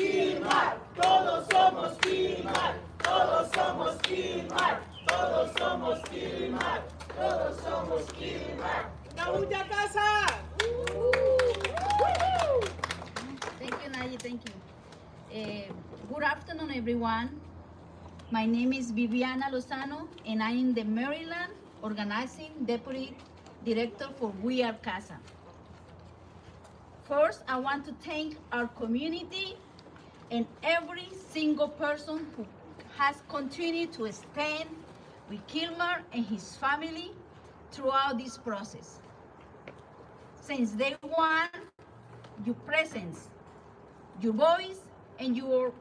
Kilmar, todos somos Kilmar, todos somos Kilmar, todos somos Kilmar, todos somos Kilmar. ¡Nahuya Casa! Thank you, Nayi, thank you. Good afternoon, everyone. My name is Viviana Lozano, and I am the Maryland Organizing Deputy Director for We Are Casa. First, I want to thank our community and every single person who has continued to stand with Kilmar and his family throughout this process. Since day one, your presence, your voice, and your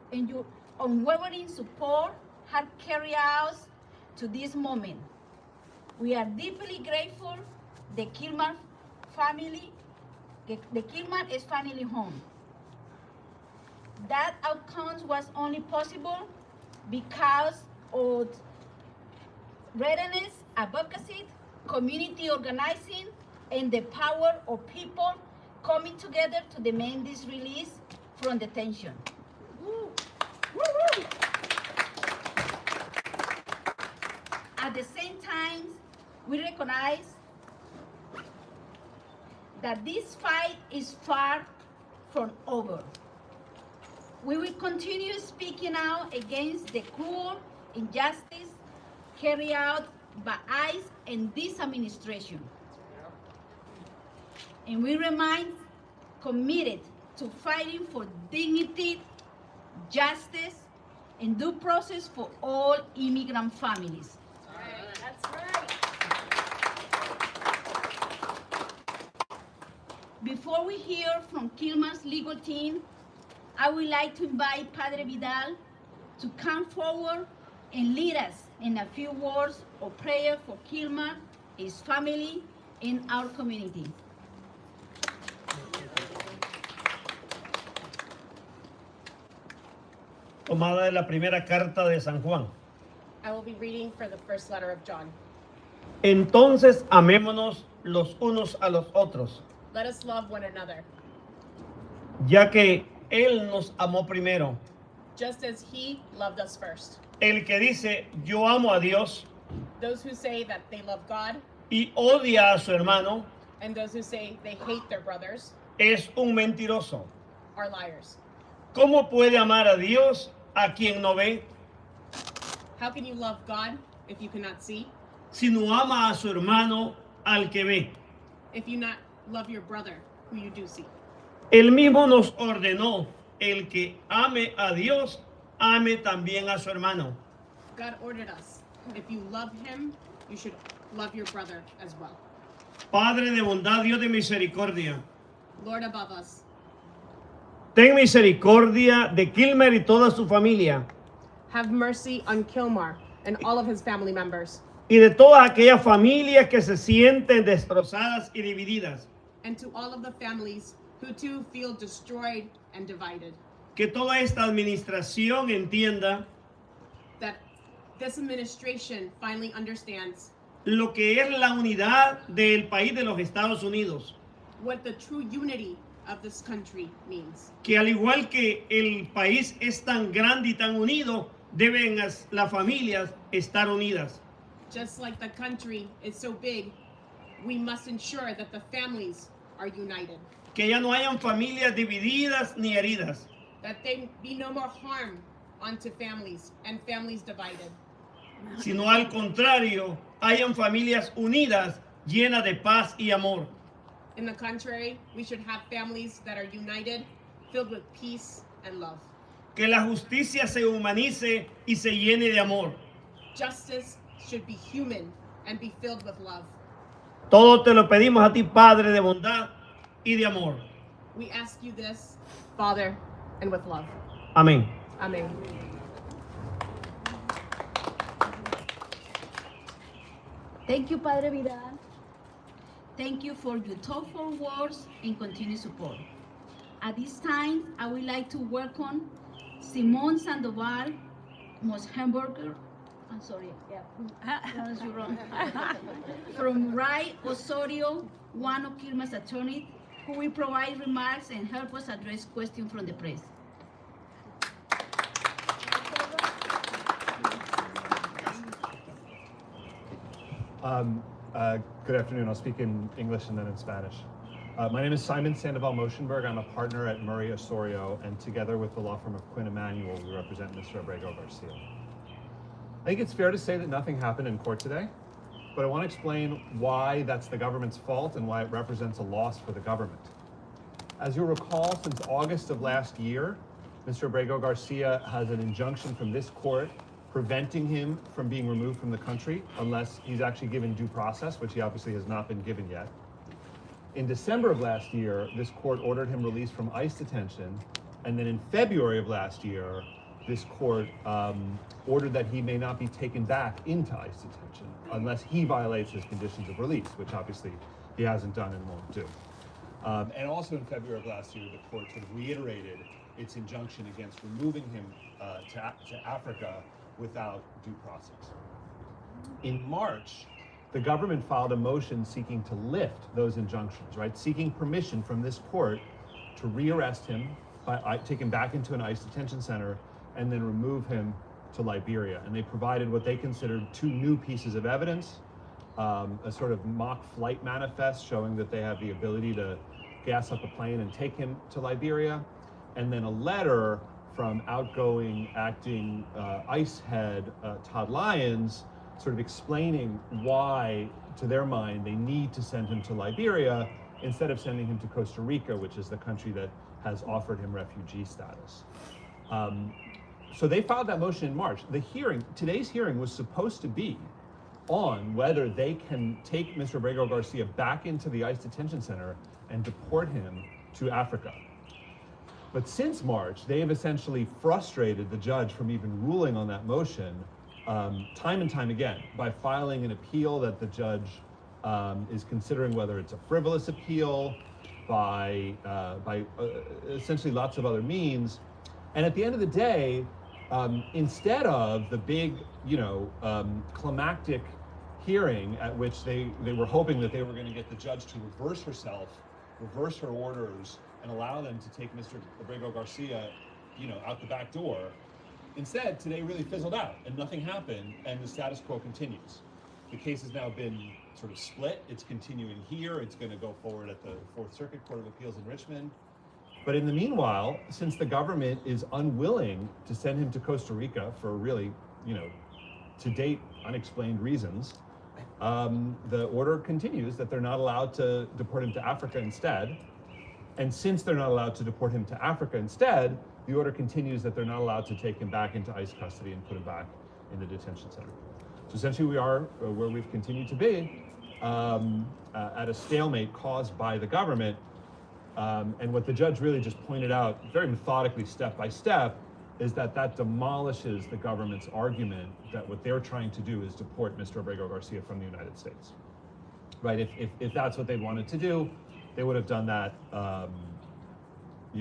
unwavering support have carried us to this moment. We are deeply grateful the Kilmar family, the Kilmar is finally home. That outcome was only possible because of readiness, advocacy, community organizing, and the power of people coming together to demand this release from detention. At the same time, we recognize that this fight is far from over. We will continue speaking out against the cruel injustice carried out by ICE and this administration. And we remain committed to fighting for dignity, justice, and due process for all immigrant families. That's right. Before we hear from Kilmar's legal team, I would like to invite Padre Vidal to come forward and lead us in a few words of prayer for Kilmar, his family, and our community. Tomada de la primera carta de San Juan. I will be reading for the first letter of John. Entonces amémonos los unos a los otros, Let us love one another, ya que Él nos amó primero. just as he loved us first. El que dice yo amo a Dios Those who say that they love God y odia a su hermano and those who say they hate their brothers es un mentiroso. are liars. ¿Cómo puede amar a Dios a quien no ve? How can you love God if you cannot see? Si no ama a su hermano al que ve. If you not love your brother who you do see? Él mismo nos ordenó, el que ame a Dios, ame también a su hermano. God ordered us. If you love him, you should love your brother as well. Padre de bondad, Dios de misericordia, Lord above us, ten misericordia de Kilmer y toda su familia, have mercy on Kilmar and all of his family members, y de todas aquellas familias que se sienten destrozadas y divididas. and to all of the families who too feel destroyed and divided. Que toda esta administración entienda That this administration finally understands lo que es la unidad del país de los Estados Unidos. what the true unity of this country means. Que al igual que el país es tan grande y tan unido, deben las familias estar unidas. Just like the country is so big, we must ensure that the families are united, Que ya no hayan familias divididas ni heridas. that there be no more harm onto families and families divided, Sino al contrario, hayan familias unidas, llenas de paz y amor. In the contrary, we should have families that are united, filled with peace and love. Que la justicia se humanice y se llene de amor. Justice should be human and be filled with love. Todo te lo pedimos a ti, Padre de bondad y de amor. We ask you this, Father, and with love. Amén. Amen. Thank you, Padre Vidal. Thank you for your thoughtful words and continued support. At this time, I would like to welcome Simon Sandoval Moshamburger. I'm sorry, pronounced you wrong. From Ray Osorio, one of Kilmer's attorneys, who will provide remarks and help us address questions from the press. Good afternoon. I'll speak in English and then in Spanish. My name is Simon Sandoval Moshenberg. I'm a partner at Murray Osorio, and together with the law firm of Quinn Emanuel, we represent Mr. Abrego Garcia. I think it's fair to say that nothing happened in court today, but I want to explain why that's the government's fault and why it represents a loss for the government. As you'll recall, since August of last year, Mr. Abrego Garcia has an injunction from this court preventing him from being removed from the country unless he's actually given due process, which he obviously has not been given yet. In December of last year, this court ordered him released from ICE detention, and then in February of last year, this court ordered that he may not be taken back into ICE detention unless he violates his conditions of release, which obviously he hasn't done and won't do. And also in February of last year, the court sort of reiterated its injunction against removing him to Africa without due process. In March, the government filed a motion seeking to lift those injunctions, right? Seeking permission from this court to rearrest him, take him back into an ICE detention center, and then remove him to Liberia. And they provided what they considered two new pieces of evidence, a sort of mock flight manifest showing that they have the ability to gas up a plane and take him to Liberia, and then a letter from outgoing acting ICE head Todd Lyons, sort of explaining why, to their mind, they need to send him to Liberia instead of sending him to Costa Rica, which is the country that has offered him refugee status. So they filed that motion in March. Today's hearing was supposed to be on whether they can take Mr. Abrego Garcia back into the ICE detention center and deport him to Africa. But since March, they have essentially frustrated the judge from even ruling on that motion time and time again by filing an appeal that the judge is considering whether it's a frivolous appeal, by essentially lots of other means. And at the end of the day, instead of the big, climactic hearing at which they were hoping that they were going to get the judge to reverse her orders, and allow them to take Mr. Abrego Garcia, out the back door. Instead, today really fizzled out and nothing happened, and the status quo continues. The case has now been sort of split. It's continuing here. It's going to go forward at the Fourth Circuit Court of Appeals in Richmond. But in the meanwhile, since the government is unwilling to send him to Costa Rica for really, to date, unexplained reasons, the order continues that they're not allowed to deport him to Africa instead. And since they're not allowed to deport him to Africa instead, the order continues that they're not allowed to take him back into ICE custody and put him back in the detention center. So essentially we are where we've continued to be, at a stalemate caused by the government. And what the judge really just pointed out very methodically, step by step, is that demolishes the government's argument that what they're trying to do is deport Mr. Abrego Garcia from the United States. Right? If that's what they wanted to do, they would have done that,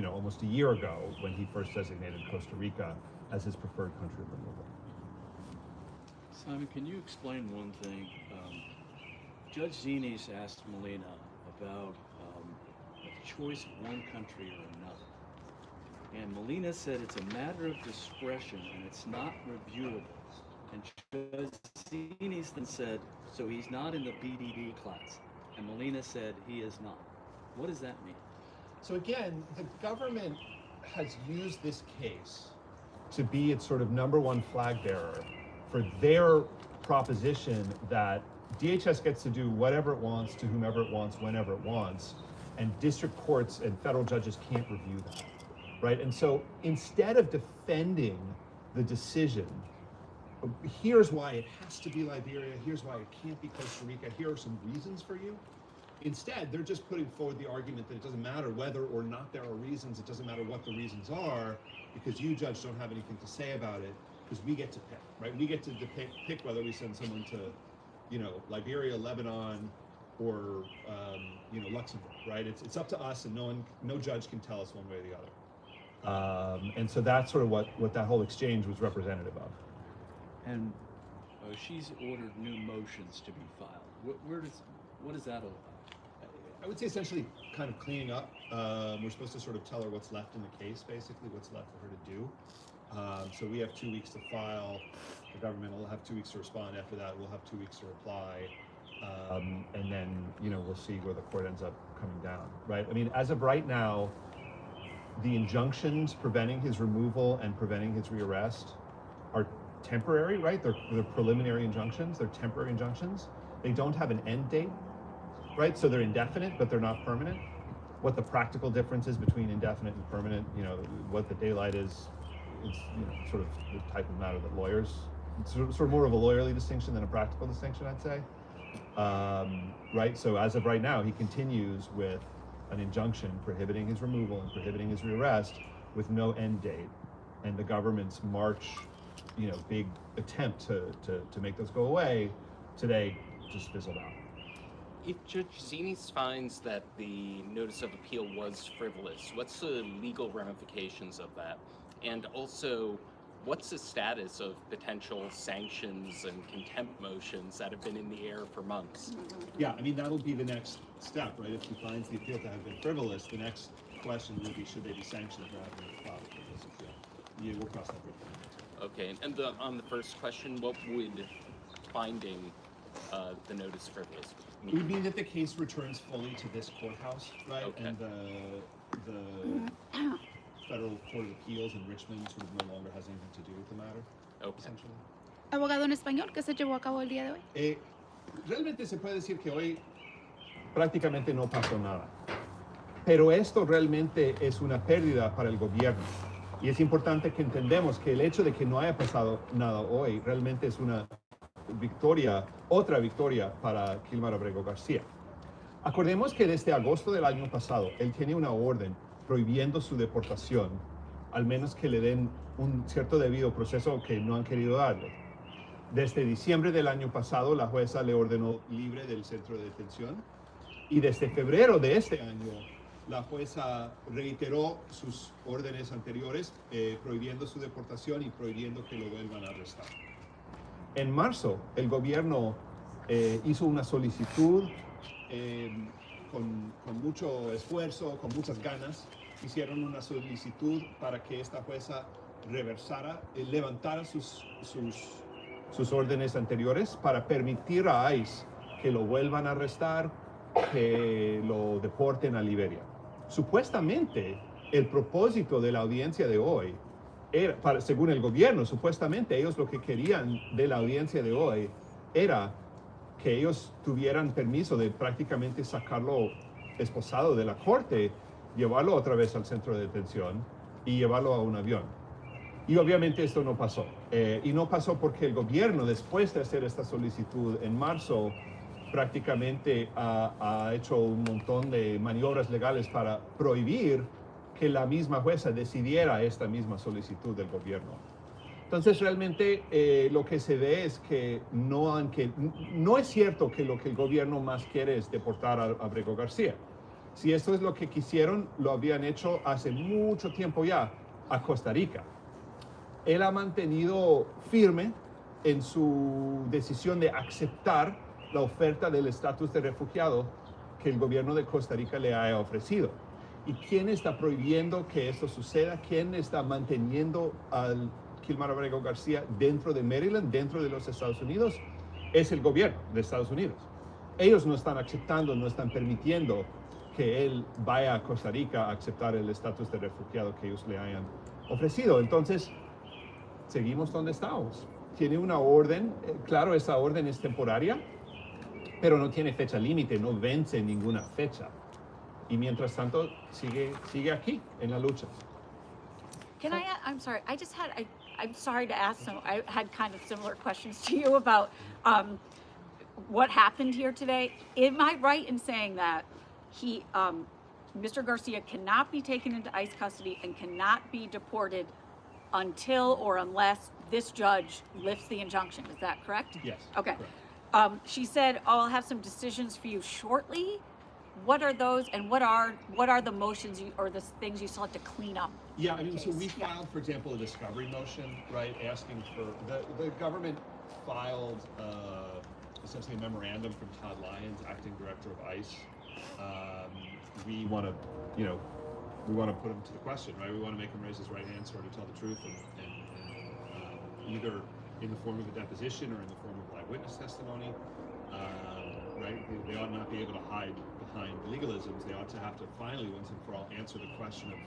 almost a year ago when he first designated Costa Rica as his preferred country of removal. Simon, can you explain one thing? Judge Zinis asked Molina about the choice of one country or another. And Molina said it's a matter of discretion and it's not reviewable. And Judge Zinis then said, so he's not in the BDD class. And Molina said he is not. What does that mean? So again, the government has used this case to be its sort of number one flag bearer for their proposition that DHS gets to do whatever it wants to whomever it wants, whenever it wants, and district courts and federal judges can't review that, right? And so instead of defending the decision, here's why it has to be Liberia, here's why it can't be Costa Rica, here are some reasons for you. Instead, they're just putting forward the argument that it doesn't matter whether or not there are reasons, it doesn't matter what the reasons are, because you, judge, don't have anything to say about it, because we get to pick, right? We get to pick whether we send someone to, Liberia, Lebanon, or, Luxembourg, right? It's up to us, and no judge can tell us one way or the other. And so that's sort of what that whole exchange was representative of. And she's ordered new motions to be filed. What is that all about? I would say essentially kind of cleaning up. We're supposed to sort of tell her what's left in the case, basically, what's left for her to do. So we have 2 weeks to file. The government will have 2 weeks to respond. After that, we'll have 2 weeks to reply. And then, we'll see where the court ends up coming down, right? I mean, as of right now, the injunctions preventing his removal and preventing his rearrest are temporary, right? They're preliminary injunctions, they're temporary injunctions. They don't have an end date, right? So they're indefinite, but they're not permanent. What the practical difference is between indefinite and permanent, what the daylight is sort of the type of matter that lawyers, it's sort of more of a lawyerly distinction than a practical distinction, I'd say. Right, so as of right now, he continues with an injunction prohibiting his removal and prohibiting his rearrest with no end date. And the government's big attempt to make those go away today just fizzled out. If Judge Zines finds that the notice of appeal was frivolous, what's the legal ramifications of that? And also, what's the status of potential sanctions and contempt motions that have been in the air for months? Yeah, I mean, that'll be the next step, right? If he finds the appeal to have been frivolous, the next question will be, should they be sanctioned for having filed a frivolous appeal? Yeah, we'll cross that bridge. Okay, and on the first question, what would finding the notice frivolous It would mean that the case returns fully to this courthouse, right? Okay. And the Federal Court of Appeals in Richmond sort of no longer has anything to do with the matter, Okay. essentially. Abogado en español, ¿qué se llevó a cabo el día de hoy? Realmente se puede decir que hoy prácticamente no pasó nada. Pero esto realmente es una pérdida para el gobierno. Y es importante que entendamos que el hecho de que no haya pasado nada hoy realmente es una victoria, otra victoria para Kilmar Abrego García. Acordemos que desde agosto del año pasado, él tiene una orden prohibiendo su deportación, al menos que le den un cierto debido proceso que no han querido darle. Desde diciembre del año pasado, la jueza le ordenó libre del centro de detención y desde febrero de este año, la jueza reiteró sus órdenes anteriores prohibiendo su deportación y prohibiendo que lo vuelvan a arrestar. En marzo, el gobierno hizo una solicitud con mucho esfuerzo, con muchas ganas. Hicieron una solicitud para que esta jueza levantara sus órdenes anteriores para permitir a ICE que lo vuelvan a arrestar, que lo deporten a Liberia. Supuestamente, el propósito de la audiencia de hoy era, según el gobierno, supuestamente ellos lo que querían de la audiencia de hoy era que ellos tuvieran permiso de prácticamente sacarlo esposado de la corte, llevarlo otra vez al centro de detención y llevarlo a un avión. Y obviamente esto no pasó. Y no pasó porque el gobierno, después de hacer esta solicitud en marzo, prácticamente ha hecho un montón de maniobras legales para prohibir que la misma jueza decidiera esta misma solicitud del gobierno. Entonces realmente lo que se ve es que no es cierto que lo que el gobierno más quiere es deportar a Abrego García. Si esto es lo que quisieron, lo habían hecho hace mucho tiempo ya a Costa Rica. Él ha mantenido firme en su decisión de aceptar la oferta del estatus de refugiado que el gobierno de Costa Rica le ha ofrecido. ¿Y quién está prohibiendo que esto suceda? ¿Quién está manteniendo al Kilmar Abrego García dentro de Maryland, dentro de los Estados Unidos? Es el gobierno de Estados Unidos. Ellos no están aceptando, no están permitiendo que él vaya a Costa Rica a aceptar el estatus de refugiado que ellos le hayan ofrecido. Entonces, seguimos donde estamos. Tiene una orden, claro, esa orden es temporaria, pero no tiene fecha límite, no vence ninguna fecha. Y mientras tanto, sigue aquí, en la lucha. I'm sorry, I'm sorry to ask some, I had kind of similar questions to you about what happened here today. Am I right in saying that Mr. Garcia cannot be taken into ICE custody and cannot be deported until or unless this judge lifts the injunction? Is that correct? Yes. Okay. Correct. She said, "Oh, I'll have some decisions for you shortly." What are those, and what are the motions or the things you still have to clean up? Yeah, I mean, so we Yeah. filed, for example, a discovery motion, right, asking for, the government filed essentially a memorandum from Todd Lyons, acting director of ICE. We want to put him to the question, right? We want to make him raise his right hand, sort of tell the truth, and either in the form of a deposition or in the form of eyewitness testimony. right? They ought not be able to hide behind legalisms. They ought to have to finally, once and for all, answer the question of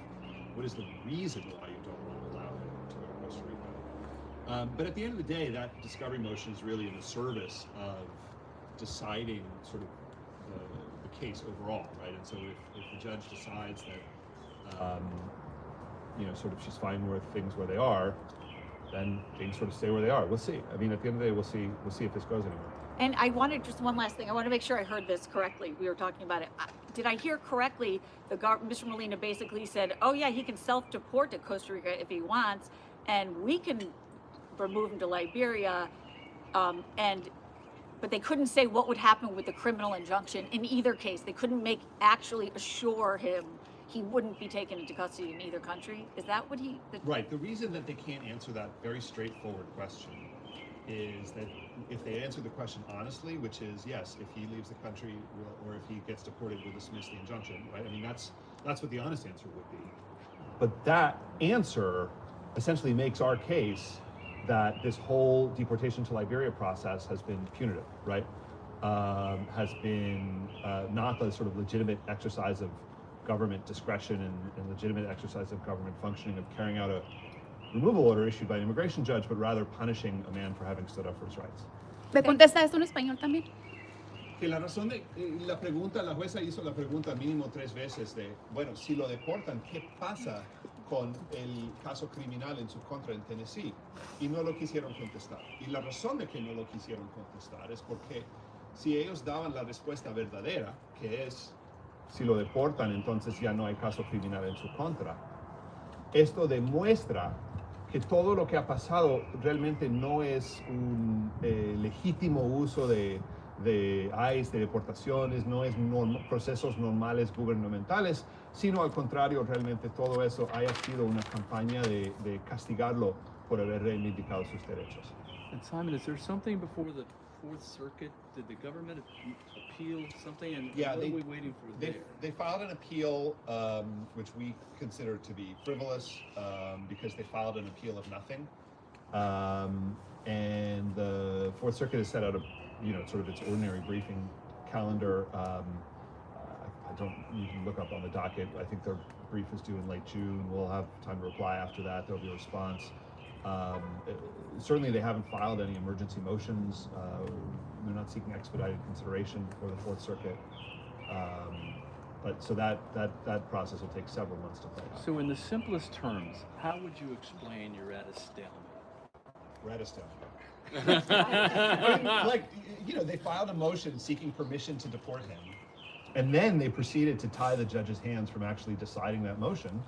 what is the reason why you don't want to allow him to go to Costa Rica. But at the end of the day, that discovery motion is really in the service of deciding sort of the case overall, right? And so if the judge decides that, sort of she's fine with things where they are, then things sort of stay where they are. We'll see. I mean, at the end of the day, we'll see if this goes anywhere. And I wanted just one last thing. I want to make sure I heard this correctly. We were talking about it. Did I hear correctly? Mr. Molina basically said, "Oh yeah, he can self-deport to Costa Rica if he wants, and we can remove him to Liberia." But they couldn't say what would happen with the criminal injunction in either case. They couldn't actually assure him he wouldn't be taken into custody in either country. Is that what Right. The reason that they can't answer that very straightforward question is that if they answer the question honestly, which is yes, if he leaves the country or if he gets deported, we'll dismiss the injunction, right? I mean, that's what the honest answer would be. But that answer essentially makes our case that this whole deportation to Liberia process has been punitive, right? Has been not the sort of legitimate exercise of government discretion and legitimate exercise of government functioning of carrying out a removal order issued by an immigration judge, but rather punishing a man for having stood up for his rights. ¿Me contesta eso en español también? Que la razón de la jueza hizo la pregunta mínimo 3 veces de, bueno, si lo deportan, ¿qué pasa con el caso criminal en su contra en Tennessee? Y no lo quisieron contestar. Y la razón de que no lo quisieron contestar es porque si ellos daban la respuesta verdadera, que es, si lo deportan, entonces ya no hay caso criminal en su contra. Esto demuestra que todo lo que ha pasado realmente no es un legítimo uso de ICE, de deportaciones, no es procesos normales gubernamentales, sino al contrario, realmente todo eso haya sido una campaña de castigarlo por haber reivindicado sus derechos. And Simon, is there something before the Fourth Circuit? Did the government appeal something? And Yeah, what are we waiting for there? they filed an appeal, which we consider to be frivolous, because they filed an appeal of nothing. And the Fourth Circuit has set out a, sort of its ordinary briefing calendar. I don't need to look up on the docket. I think their brief is due in late June. We'll have time to reply after that. There'll be a response. Certainly they haven't filed any emergency motions. They're not seeking expedited consideration before the Fourth Circuit. But so that process will take several months to play out. So in the simplest terms, how would you explain you're at a stalemate? We're at a stalemate. They filed a motion seeking permission to deport him. And then they proceeded to tie the judge's hands from actually deciding that motion.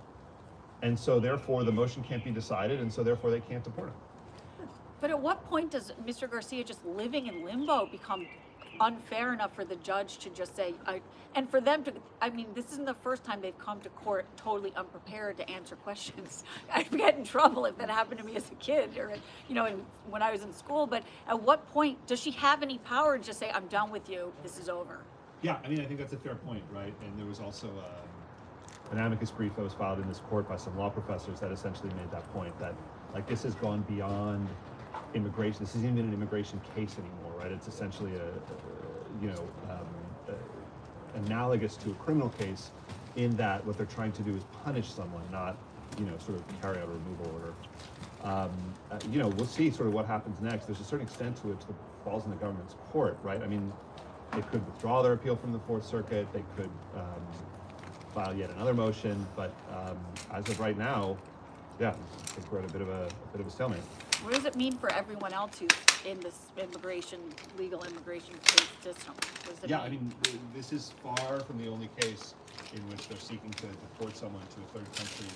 And so therefore the motion can't be decided, and so therefore they can't deport him. But at what point does Mr. Garcia just living in limbo become unfair enough for the judge to just say, and for them to, I mean, this isn't the first time they've come to court totally unprepared to answer questions. I'd get in trouble if that happened to me as a kid or, when I was in school. But at what point does she have any power to just say, I'm done with you, this is over? Yeah, I mean, I think that's a fair point, right? And there was also an amicus brief that was filed in this court by some law professors that essentially made that point, that this has gone beyond immigration. This isn't even an immigration case anymore, right? It's essentially analogous to a criminal case in that what they're trying to do is punish someone, not, sort of carry out a removal order. We'll see sort of what happens next. There's a certain extent to which the ball's in the government's court, right? I mean, they could withdraw their appeal from the Fourth Circuit. They could file yet another motion, but as of right now, yeah, I think we're at a bit of a stalemate. What does it mean for everyone else who's in this legal immigration case system? Yeah, I mean, this is far from the only case in which they're seeking to deport someone to a third country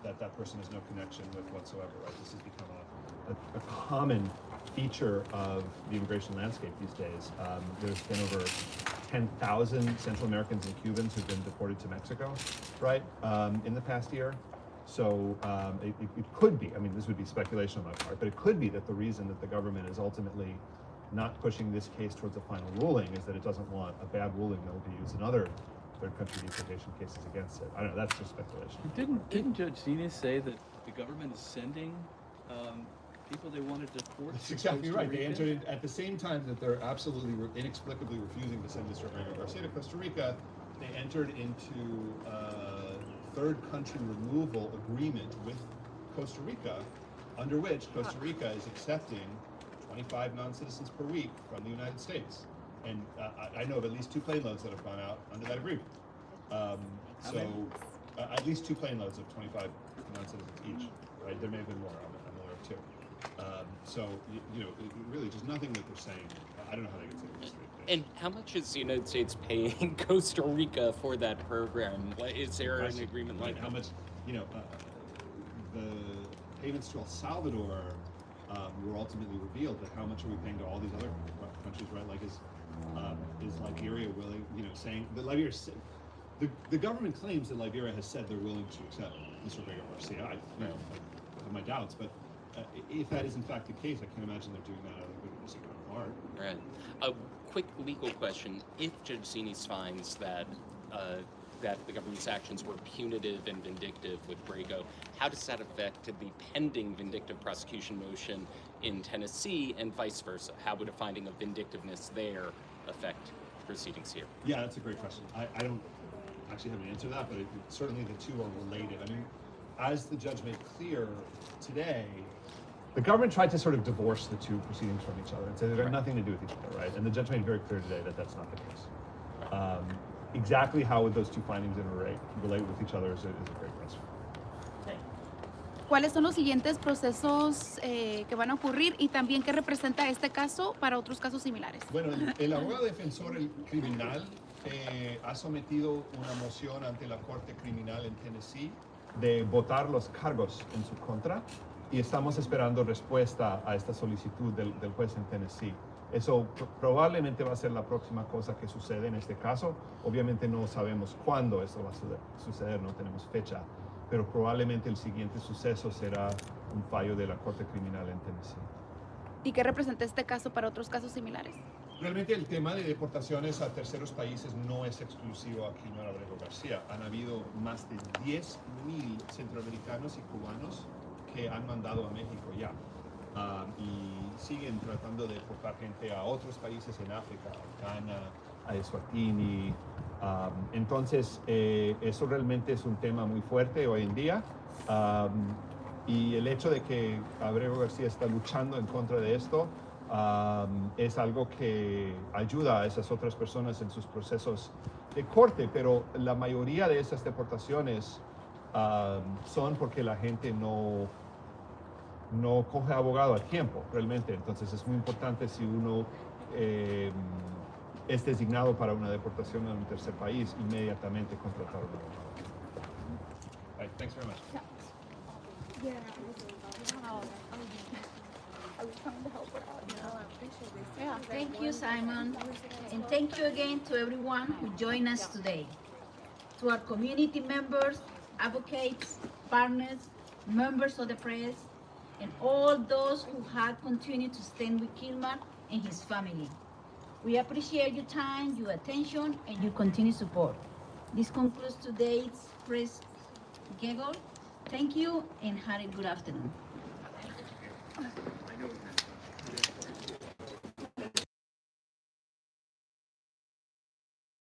that person has no connection with whatsoever, right? This has become a common feature of the immigration landscape these days. There's been over 10,000 Central Americans and Cubans who've been deported to Mexico, right, in the past year. So it could be, I mean, this would be speculation on my part, but it could be that the reason that the government is ultimately not pushing this case towards a final ruling is that it doesn't want a bad ruling that will be used in other third country deportation cases against it. I don't know, that's just speculation. Didn't Judge Zines say that the government is sending people they wanted to deport. That's to exactly Costa right. They Rica. entered in, at the same time that they're absolutely inexplicably refusing to send Mr. Abrego Garcia to Costa Rica. They entered into a third country removal agreement with Costa Rica, under which Costa Rica is accepting 25 non-citizens per week from the United States. And I know of at least 2 plane loads that have gone out under that agreement. At least 2 plane loads of 25 non-citizens each, right? There may have been more, I'm aware of 2. So, you know, really just nothing that they're saying. I don't know how they can say this. And how much is the United States paying Costa Rica for that program? Is there an agreement like how much, you know, the payments to El Salvador were ultimately revealed, but how much are we paying to all these other countries, right? Like, is Liberia willing, you know, saying that Liberia, the government claims that Liberia has said they're willing to accept Mr. Abrego Garcia. I have my doubts, but if that is in fact the case, I can't imagine they're doing that out of the goodness of their heart. Right. A quick legal question. If Judge Zines finds that that the government's actions were punitive and vindictive with Abrego, how does that affect the pending vindictive prosecution motion in Tennessee and vice versa? How would a finding of vindictiveness there affect proceedings here? Yeah, that's a great question. I don't actually have an answer to that, but certainly the two are related. I mean, as the judge made clear today, the government tried to sort of divorce the 2 proceedings from each other and say they have nothing to do with each other, right? And the judge made very clear today that that's not the case. Exactly how would those 2 findings relate with each other is a great question. ¿Cuáles son los siguientes procesos que van a ocurrir y también qué representa este caso para otros casos similares? Bueno, el abogado defensor criminal ha sometido una moción ante la Corte Criminal en Tennessee de votar los cargos en su contra y estamos esperando respuesta a esta solicitud del juez en Tennessee. Eso probablemente va a ser la próxima cosa que sucede en este caso. Obviamente no sabemos cuándo eso va a suceder, no tenemos fecha, pero probablemente el siguiente suceso será un fallo de la Corte Criminal en Tennessee. ¿Y qué representa este caso para otros casos similares? Realmente el tema de deportaciones a terceros países no es exclusivo a Kilmer Abrego García. Han habido más de 10,000 centroamericanos y cubanos que han mandado a México ya. Y siguen tratando de deportar gente a otros países en África, a Ghana, a Eswatini. Entonces, eso realmente es un tema muy fuerte hoy en día. Y el hecho de que Abrego García está luchando en contra de esto es algo que ayuda a esas otras personas en sus procesos de corte, pero la mayoría de esas deportaciones son porque la gente no coge abogado a tiempo, realmente. Entonces es muy importante si uno es designado para una deportación a un tercer país, inmediatamente contratar a un abogado. All right, thanks very much. Thank you, Simon. And thank you again to everyone who joined us today. To our community members, advocates, partners, members of the press, and all those who have continued to stand with Kilmer and his family. We appreciate your time, your attention, and your continued support. This concludes today's press giggle. Thank you and have a good afternoon.